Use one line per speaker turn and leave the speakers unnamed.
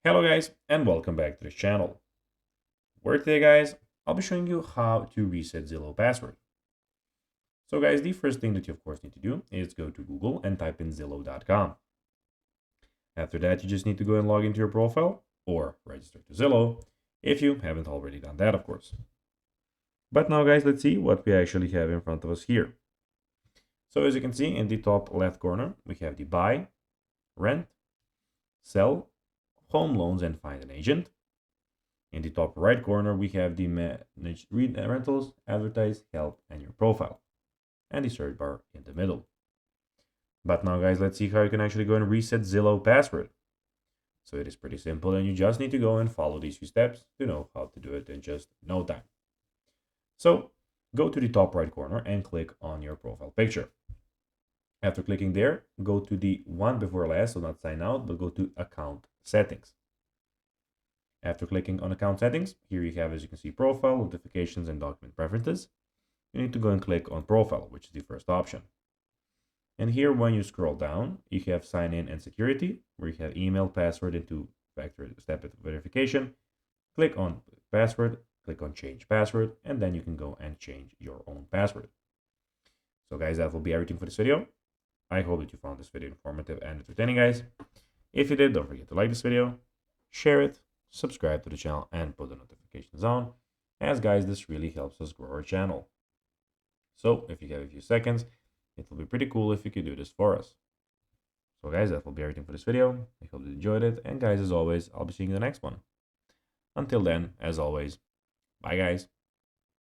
Hello guys and welcome back to this channel. Where today guys, I'll be showing you how to reset Zillow password. So guys, the first thing that you of course need to do is go to Google and type in Zillow.com. After that, you just need to go and log into your profile or register to Zillow if you haven't already done that of course. But now guys, let's see what we actually have in front of us here. So as you can see in the top left corner, we have the buy, rent, sell, home loans and find an agent. In the top right corner, we have the manage rentals, advertise, help, and your profile, and the search bar in the middle. But now guys, let's see how you can actually go and reset Zillow password. So it is pretty simple and you just need to go and follow these few steps to know how to do it in just no time. So go to the top right corner and click on your profile picture. After clicking there, go to the one before last, so not sign out, but go to account settings. After clicking on account settings, here you have, as you can see, profile, notifications, and document preferences. You need to go and click on profile, which is the first option. And here, when you scroll down, you have sign in and security, where you have email, password, and two-factor step verification. Click on password, click on change password, and then you can go and change your own password. So guys, that will be everything for this video. I hope that you found this video informative and entertaining, guys. If you did, don't forget to like this video, share it, subscribe to the channel, and put the notifications on, as guys, this really helps us grow our channel. So if you have a few seconds, it will be pretty cool if you could do this for us. So guys, that will be everything for this video. I hope you enjoyed it, and guys, as always, I'll be seeing you in the next one. Until then, as always, bye guys.